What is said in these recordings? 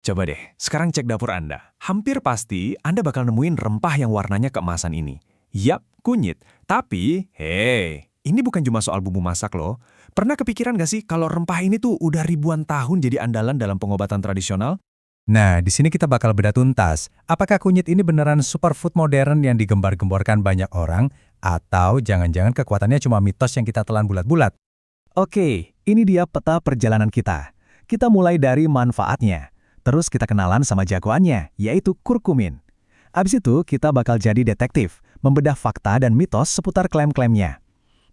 Coba deh, sekarang cek dapur Anda. Hampir pasti Anda bakal nemuin rempah yang warnanya keemasan ini. Yap, kunyit. Tapi, hei, ini bukan cuma soal bumbu masak loh. Pernah kepikiran gak sih kalau rempah ini tuh udah ribuan tahun jadi andalan dalam pengobatan tradisional? Nah, di sini kita bakal bedah tuntas. Apakah kunyit ini beneran superfood modern yang digembar-gemborkan banyak orang? Atau jangan-jangan kekuatannya cuma mitos yang kita telan bulat-bulat? Oke, ini dia peta perjalanan kita. Kita mulai dari manfaatnya. Terus kita kenalan sama jagoannya, yaitu kurkumin. Abis itu, kita bakal jadi detektif, membedah fakta dan mitos seputar klaim-klaimnya.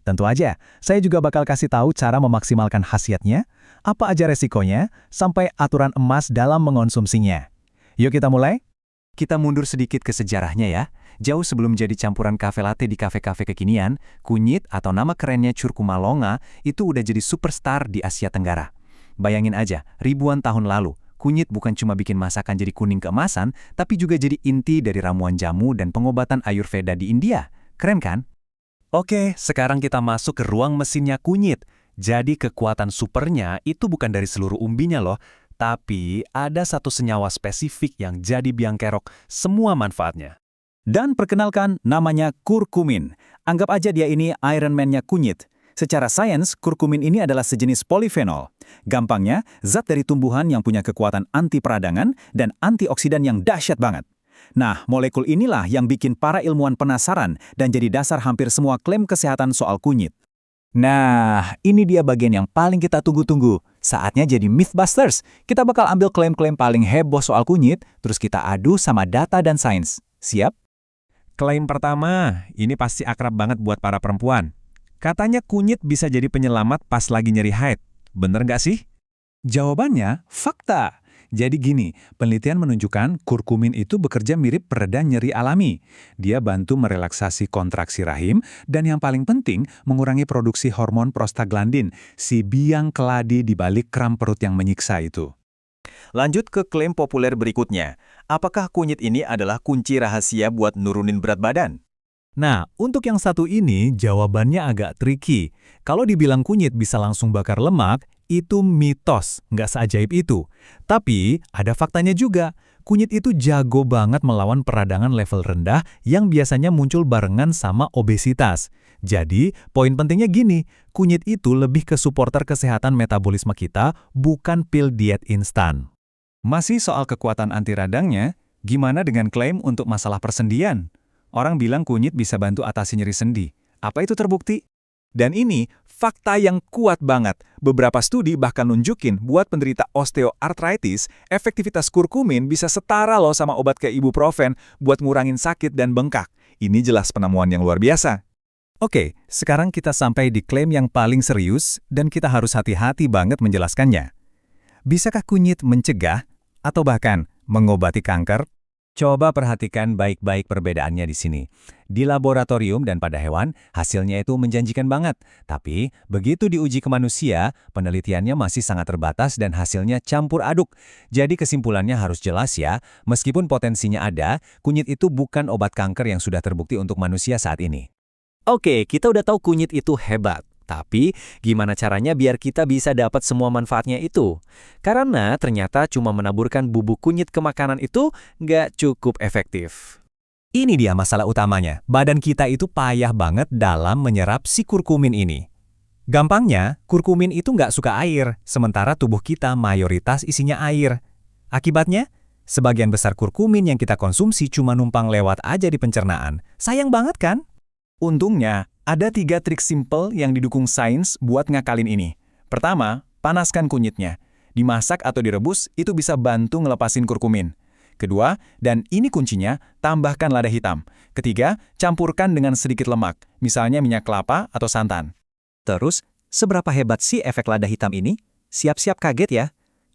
Tentu aja, saya juga bakal kasih tahu cara memaksimalkan khasiatnya, apa aja resikonya, sampai aturan emas dalam mengonsumsinya. Yuk kita mulai? Kita mundur sedikit ke sejarahnya ya. Jauh sebelum jadi campuran kafe latte di kafe-kafe kekinian, kunyit atau nama kerennya curcuma longa itu udah jadi superstar di Asia Tenggara. Bayangin aja, ribuan tahun lalu, kunyit bukan cuma bikin masakan jadi kuning keemasan, tapi juga jadi inti dari ramuan jamu dan pengobatan Ayurveda di India. Keren kan? Oke, sekarang kita masuk ke ruang mesinnya kunyit. Jadi kekuatan supernya itu bukan dari seluruh umbinya loh, tapi ada satu senyawa spesifik yang jadi biang kerok semua manfaatnya. Dan perkenalkan, namanya kurkumin. Anggap aja dia ini Iron Man-nya kunyit. Secara sains, kurkumin ini adalah sejenis polifenol. Gampangnya, zat dari tumbuhan yang punya kekuatan anti peradangan dan antioksidan yang dahsyat banget. Nah, molekul inilah yang bikin para ilmuwan penasaran dan jadi dasar hampir semua klaim kesehatan soal kunyit. Nah, ini dia bagian yang paling kita tunggu-tunggu. Saatnya jadi Mythbusters. Kita bakal ambil klaim-klaim paling heboh soal kunyit, terus kita adu sama data dan sains. Siap? Klaim pertama, ini pasti akrab banget buat para perempuan. Katanya kunyit bisa jadi penyelamat pas lagi nyeri haid. Bener nggak sih? Jawabannya, fakta. Jadi gini, penelitian menunjukkan kurkumin itu bekerja mirip pereda nyeri alami. Dia bantu merelaksasi kontraksi rahim, dan yang paling penting, mengurangi produksi hormon prostaglandin, si biang keladi di balik kram perut yang menyiksa itu. Lanjut ke klaim populer berikutnya. Apakah kunyit ini adalah kunci rahasia buat nurunin berat badan? Nah, untuk yang satu ini, jawabannya agak tricky. Kalau dibilang kunyit bisa langsung bakar lemak, itu mitos, nggak seajaib itu. Tapi, ada faktanya juga. Kunyit itu jago banget melawan peradangan level rendah yang biasanya muncul barengan sama obesitas. Jadi, poin pentingnya gini, kunyit itu lebih ke supporter kesehatan metabolisme kita, bukan pil diet instan. Masih soal kekuatan anti radangnya, gimana dengan klaim untuk masalah persendian? Orang bilang kunyit bisa bantu atasi nyeri sendi. Apa itu terbukti? Dan ini fakta yang kuat banget. Beberapa studi bahkan nunjukin buat penderita osteoartritis, efektivitas kurkumin bisa setara loh sama obat kayak ibuprofen buat ngurangin sakit dan bengkak. Ini jelas penemuan yang luar biasa. Oke, sekarang kita sampai di klaim yang paling serius dan kita harus hati-hati banget menjelaskannya. Bisakah kunyit mencegah atau bahkan mengobati kanker? Coba perhatikan baik-baik perbedaannya di sini. Di laboratorium dan pada hewan, hasilnya itu menjanjikan banget. Tapi, begitu diuji ke manusia, penelitiannya masih sangat terbatas dan hasilnya campur aduk. Jadi kesimpulannya harus jelas ya, meskipun potensinya ada, kunyit itu bukan obat kanker yang sudah terbukti untuk manusia saat ini. Oke, kita udah tahu kunyit itu hebat. Tapi, gimana caranya biar kita bisa dapat semua manfaatnya itu? Karena ternyata cuma menaburkan bubuk kunyit ke makanan itu nggak cukup efektif. Ini dia masalah utamanya. Badan kita itu payah banget dalam menyerap si kurkumin ini. Gampangnya, kurkumin itu nggak suka air, sementara tubuh kita mayoritas isinya air. Akibatnya, sebagian besar kurkumin yang kita konsumsi cuma numpang lewat aja di pencernaan. Sayang banget kan? Untungnya, ada 3 trik simple yang didukung sains buat ngakalin ini. Pertama, panaskan kunyitnya. Dimasak atau direbus, itu bisa bantu ngelepasin kurkumin. Kedua, dan ini kuncinya, tambahkan lada hitam. Ketiga, campurkan dengan sedikit lemak, misalnya minyak kelapa atau santan. Terus, seberapa hebat sih efek lada hitam ini? Siap-siap kaget ya.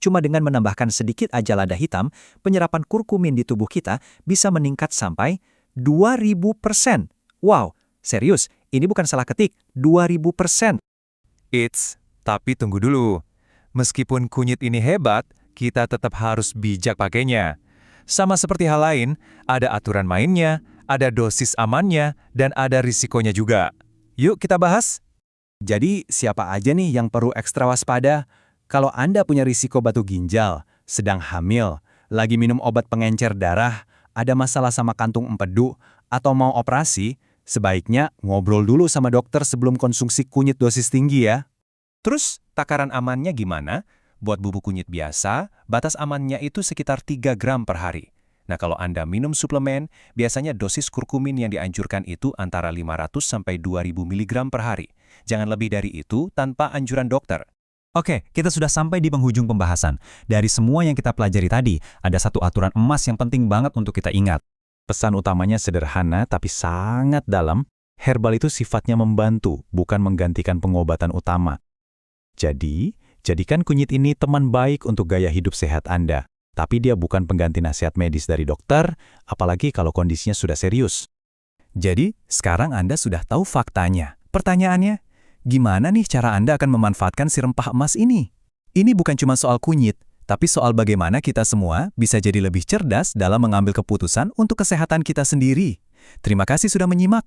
Cuma dengan menambahkan sedikit aja lada hitam, penyerapan kurkumin di tubuh kita bisa meningkat sampai 2000%. Wow, serius, ini bukan salah ketik, 2000%. Tapi tunggu dulu. Meskipun kunyit ini hebat, kita tetap harus bijak pakainya. Sama seperti hal lain, ada aturan mainnya, ada dosis amannya, dan ada risikonya juga. Yuk kita bahas. Jadi, siapa aja nih yang perlu ekstra waspada? Kalau Anda punya risiko batu ginjal, sedang hamil, lagi minum obat pengencer darah, ada masalah sama kantung empedu, atau mau operasi, sebaiknya ngobrol dulu sama dokter sebelum konsumsi kunyit dosis tinggi ya. Terus, takaran amannya gimana? Buat bubuk kunyit biasa, batas amannya itu sekitar 3 gram per hari. Nah, kalau Anda minum suplemen, biasanya dosis kurkumin yang dianjurkan itu antara 500 sampai 2000 mg per hari. Jangan lebih dari itu tanpa anjuran dokter. Oke, kita sudah sampai di penghujung pembahasan. Dari semua yang kita pelajari tadi, ada satu aturan emas yang penting banget untuk kita ingat. Pesan utamanya sederhana tapi sangat dalam. Herbal itu sifatnya membantu, bukan menggantikan pengobatan utama. Jadi, jadikan kunyit ini teman baik untuk gaya hidup sehat Anda. Tapi dia bukan pengganti nasihat medis dari dokter, apalagi kalau kondisinya sudah serius. Jadi, sekarang Anda sudah tahu faktanya. Pertanyaannya, gimana nih cara Anda akan memanfaatkan si rempah emas ini? Ini bukan cuma soal kunyit, tapi soal bagaimana kita semua bisa jadi lebih cerdas dalam mengambil keputusan untuk kesehatan kita sendiri. Terima kasih sudah menyimak.